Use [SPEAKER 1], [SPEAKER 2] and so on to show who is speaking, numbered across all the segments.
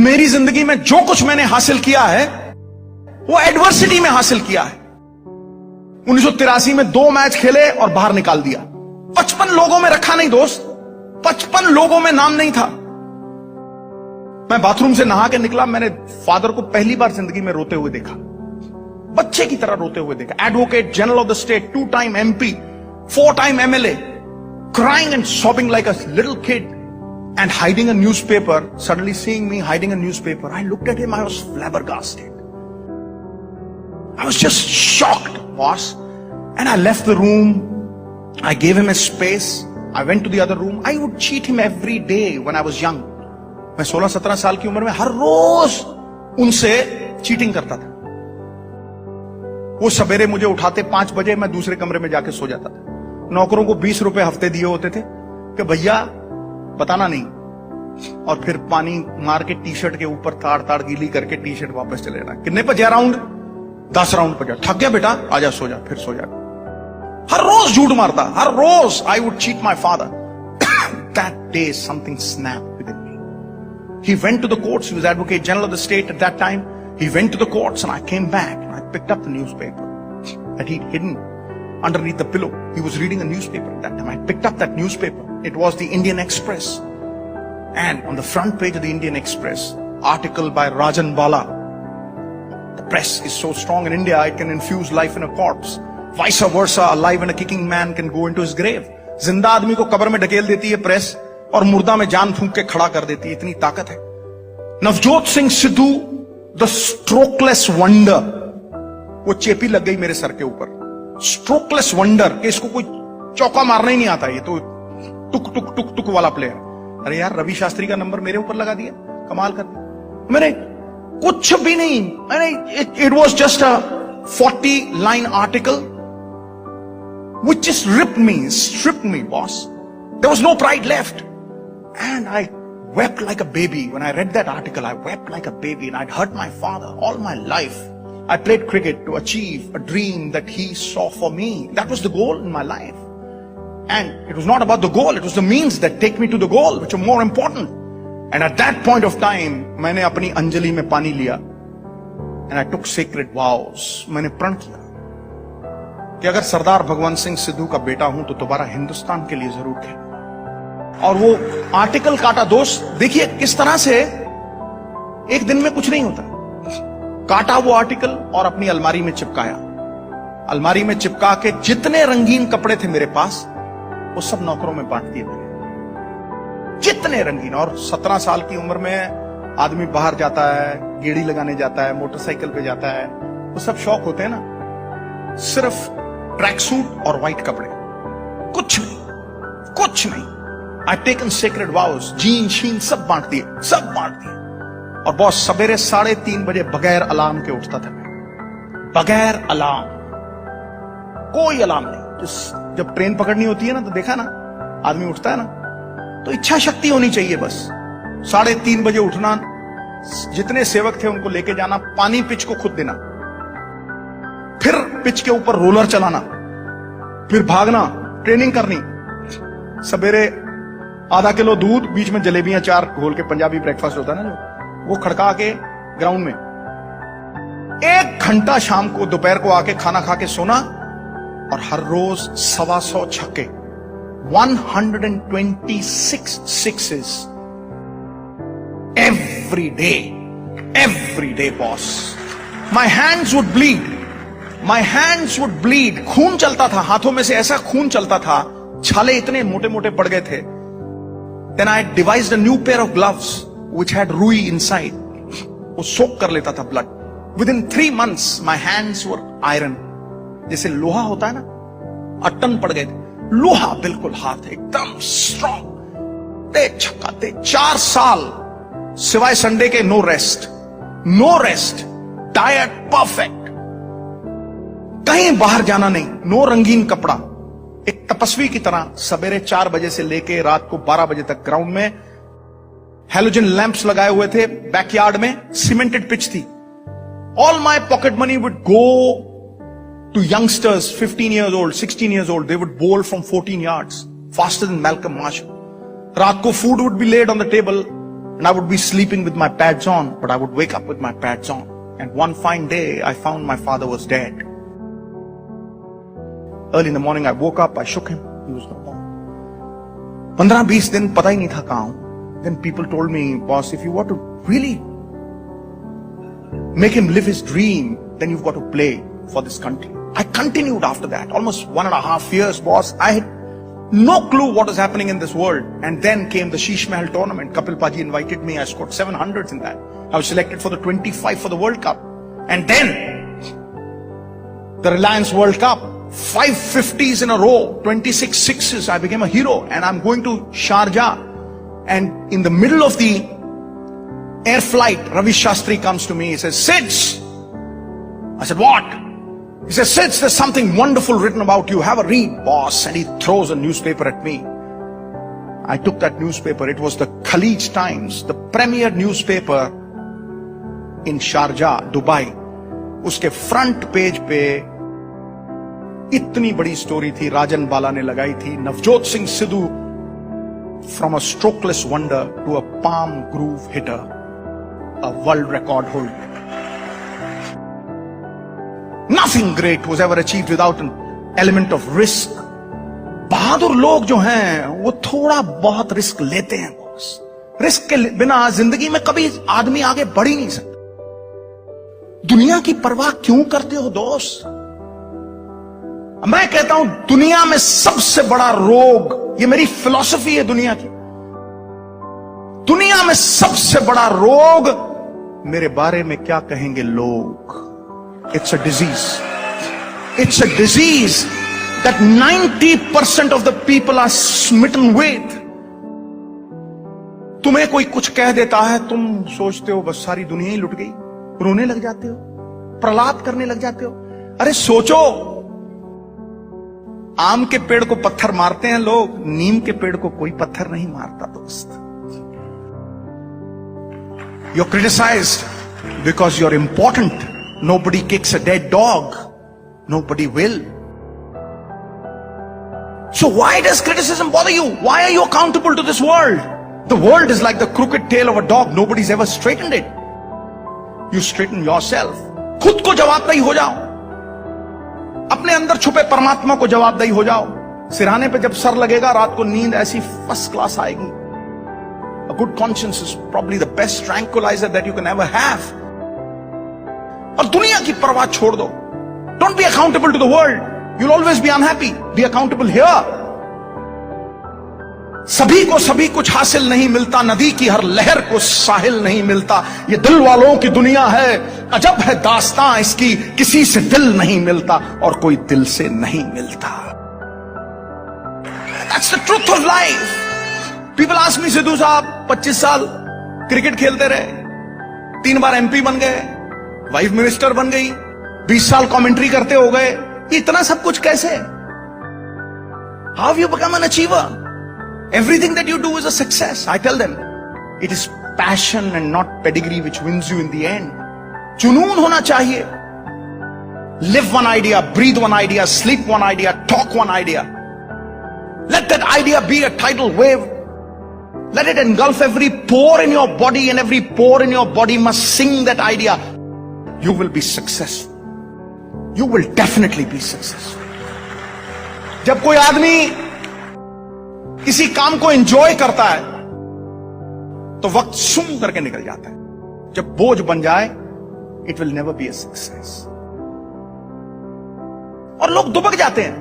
[SPEAKER 1] मेरी जिंदगी में जो कुछ मैंने हासिल किया है वो एडवर्सिटी में हासिल किया है। 1983 में 2 मैच खेले और बाहर निकाल दिया। 55 लोगों में रखा नहीं दोस्त, 55 लोगों में नाम नहीं था। मैं बाथरूम से नहा के निकला, मैंने फादर को पहली बार जिंदगी में रोते हुए देखा, बच्चे की तरह रोते हुए देखा। Advocate general of the state, 2 time MP, 4 time MLA, crying and sobbing like a little kid and hiding a newspaper. Suddenly seeing me hiding a newspaper, I looked at him, I was flabbergasted. I was just shocked, boss. And I left the room. I gave him his space. I went to the other room. I would cheat him every day when I was young. मैं 16-17 साल की उम्र में हर रोज उनसे cheating करता था। वो सवेरे मुझे उठाते 5 बजे, मैं दूसरे कमरे में जाके सो जाता था। नौकरों को 20 रुपए हफ्ते दिए होते थे कि भैया बताना नहीं, और फिर पानी मार के टी-शर्ट के ऊपर ताड़ गीली करके टी-शर्ट वापस चले जाना। कितने पे जा राउंड? 10 राउंड पे जा। थक गया बेटा, आजा सो जा, फिर सो जा। हर रोज झूठ मारता, हर रोज I would cheat my father. That day something snapped within me. He went to the courts. He was Advocate General of the state at that time. He went to the courts and I came back and I picked up the newspaper that he'd hidden underneath the pillow. He was reading a newspaper at that time. I picked up that newspaper. It was the Indian Express. And on the front page of the Indian Express, article by Rajan Bala. The press is so strong in India, it can infuse life in a corpse. Vice versa, a live and a kicking man can go into his grave. जिंदा आदमी को कब्र में ढकेल देती है press, और मुर्दा में जान फूंक के खड़ा कर देती है, इतनी ताकत है। Navjot Singh Sidhu, the strokeless wonder, वो चेपी लग गई मेरे सर के ऊपर। स्ट्रोकलेस वंडर, कि इसको कोई चौका मारना ही नहीं आता, ये तो टुक टुक टुक टुक वाला प्लेयर। अरे यार, रवि शास्त्री का नंबर मेरे ऊपर लगा दिया, कमाल कर दिया। मैंने कुछ भी नहीं, it was just a 40-line article which just stripped me, boss. There was no pride left. And I wept like a baby. When I read that article, I wept like a baby, and I'd hurt my father all my life. I played cricket to achieve a dream that he saw for me. That was the goal in my life. And it was not about the goal, it was the means that take me to the goal, which are more important. And at that point of time, मैंने अपनी अंजलि में पानी लिया, and I took sacred vows. मैंने प्रण किया कि अगर सरदार भगवंत सिंह सिद्धू का बेटा हूं तो दोबारा हिंदुस्तान के लिए जरूर खेलूंगा। और वो आर्टिकल काटा दोस्त, देखिए किस तरह से एक दिन में कुछ नहीं होता। काटा वो आर्टिकल और अपनी अलमारी में चिपकाया। अलमारी में चिपका के जितने रंगीन कपड़े थे मेरे पास, वो सब नौकरों में बांट दिए मैंने, जितने रंगीन। और 17 साल की उम्र में आदमी बाहर जाता है, गेड़ी लगाने जाता है, मोटरसाइकिल पे जाता है, वो सब शौक होते हैं ना। सिर्फ ट्रैक सूट और व्हाइट कपड़े, कुछ नहीं, कुछ नहीं। आई टेकन सेक्रेड वाउस, जीन शीन सब बांट दिए, सब बांट दिए। और बॉस, सवेरे 3:30 बजे बगैर अलार्म के उठता था मैं, बगैर अलार्म, कोई अलार्म नहीं। जब ट्रेन पकड़नी होती है ना, तो देखा ना आदमी उठता है ना, तो इच्छा शक्ति होनी चाहिए बस। 3:30 बजे उठना, जितने सेवक थे उनको लेके जाना, पानी पिच को खुद देना, फिर पिच के ऊपर रोलर चलाना, फिर भागना, ट्रेनिंग करनी। सवेरे आधा किलो दूध, बीच में जलेबियां 4 घोल के, पंजाबी ब्रेकफास्ट होता है ना जो, वो खड़का के ग्राउंड में 1 घंटा, शाम को दोपहर को आके खाना खा के सोना। और हर रोज 125 छक्के, 126 sixes every day, boss. My hands would bleed. खून चलता था हाथों में से, ऐसा खून चलता था, छाले इतने मोटे मोटे पड़ गए थे। Then I devised a new pair of gloves which had ruई inside. वो सोक कर लेता था blood. Within 3 months my hands were iron. जैसे लोहा होता है ना, 8 टन पड़ गए थे। लोहा बिल्कुल, हाथ एकदम स्ट्रॉन्ग, ते छक्का ते। 4 साल सिवाय संडे के नो रेस्ट, डाइट परफेक्ट, कहीं बाहर जाना नहीं, नो रंगीन कपड़ा। एक तपस्वी की तरह सवेरे 4 बजे से लेके रात को 12 बजे तक ग्राउंड में। हेलोजन लैंप्स लगाए हुए थे बैकयार्ड में, सीमेंटेड पिच थी। All my pocket money would go to youngsters 15 years old, 16 years old. They would bowl from 14 yards, faster than Malcolm Marshall. रात को food would be laid on the table and I would be sleeping with my pads on, but I would wake up with my pads on. And one fine day, I found my father was dead. Early in the morning, I woke up, I shook him, he was no more. 15-20 दिन पता ही नहीं था कहां हूं. Then people told me, boss, if you want to really make him live his dream, then you've got to play for this country. I continued after that, almost 1.5 years, boss. I had no clue what was happening in this world. And then came the Sheesh Mahal tournament. Kapil Paji invited me. I scored 700s in that. I was selected for the 25 for the World Cup. And then the Reliance World Cup, 5 50s in a row, 26 sixes. I became a hero. And I'm going to Sharjah. And in the middle of the air flight, Ravi Shastri comes to me. He says, Sids. I said, what? He says, Sids, there's something wonderful written about you. Have a read, boss. And he throws a newspaper at me. I took that newspaper. It was the Khalij Times, the premier newspaper in Sharjah, Dubai. उसके front page पे इतनी बड़ी story थी, राजन बाला ने लगाई थी, Navjot Singh Sidhu from a strokeless wonder to a palm groove hitter, a world record holder. Nothing great was ever achieved without an element of risk. बहादुर लोग जो हैं वो थोड़ा बहुत रिस्क लेते हैं बॉस. रिस्क के बिना जिंदगी में कभी आदमी आगे बढ़ ही नहीं सकता. दुनिया की परवाह क्यों करते हो दोस्त? मैं कहता हूं दुनिया में सबसे बड़ा रोग, ये मेरी फिलॉसफी है दुनिया की, दुनिया में सबसे बड़ा रोग मेरे बारे में क्या कहेंगे लोग. It's a disease. It's a disease that 90% of the people are smitten with. तुम्हें कोई कुछ कह देता है, तुम सोचते हो बस सारी दुनिया ही लुट गई, रोने लग जाते हो, प्रलाप करने लग जाते हो. अरे सोचो, आम के पेड़ को पत्थर मारते हैं लोग, नीम के पेड़ को कोई पत्थर नहीं मारता दोस्त. You're criticized because you're important. Nobody kicks a dead dog. Nobody will. So why does criticism bother you? Why are you accountable to this world? The world is like the crooked tail of a dog. Nobody's ever straightened it. You straighten yourself. खुद को जवाबदेही हो जाओ. अपने अंदर छुपे परमात्मा को जवाबदेही हो जाओ. सिरहाने पे जब सर लगेगा, रात को नींद ऐसी फर्स्ट क्लास आएगी. A good conscience is probably the best tranquilizer that you can ever have. और दुनिया की परवाह छोड़ दो. Don't be accountable to the world. You'll always be unhappy. Be accountable here. सभी को सभी कुछ हासिल नहीं मिलता, नदी की हर लहर को साहिल नहीं मिलता. ये दिल वालों की दुनिया है, अजब है दास्तां इसकी, किसी से दिल नहीं मिलता और कोई दिल से नहीं मिलता. That's the truth of life. People ask me, Sidhu साहब 25 साल क्रिकेट खेलते रहे, 3 बार MP बन गए, वाइफ मिनिस्टर बन गई, 20 साल कमेंट्री करते हो गए, इतना सब कुछ कैसे? How have you become an achiever? Everything that you do is a success. I tell them, it is passion and not pedigree which wins you in the end. जुनून होना चाहिए. Live one idea, breathe one idea, sleep one idea, talk one idea. Let that idea be a tidal wave. Let it engulf every pore in your body, and every pore in your body must sing that idea. You will be successful. You will definitely be successful. जब कोई आदमी किसी काम को enjoy करता है तो वक्त सुन करके निकल जाता है. जब बोझ बन जाए, it will never be a success. और लोग दुबक जाते हैं,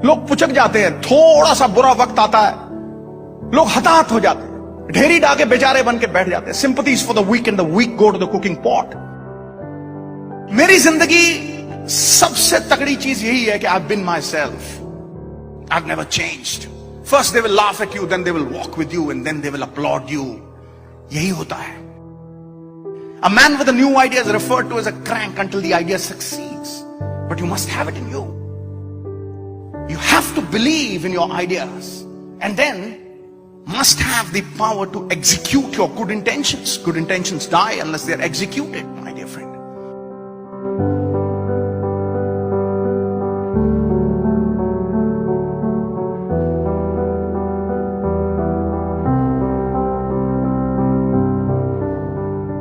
[SPEAKER 1] लोग पुचक जाते हैं. थोड़ा सा बुरा वक्त आता है, लोग हताहत हो जाते हैं, ढेरी डाके बेचारे बन के बैठ जाते हैं. Sympathies for the weak and the weak go to the cooking pot. मेरी जिंदगी सबसे तगड़ी चीज यही है कि I have been myself. I have never changed. First they will laugh at you, then they will walk with you, and then they will upload you. यही होता है. A man with a new idea is referred to as a crank until the idea succeeds. But you must have it in you. You have to believe in your ideas, and then must have the power to execute your good intentions. Good intentions die unless they are executed.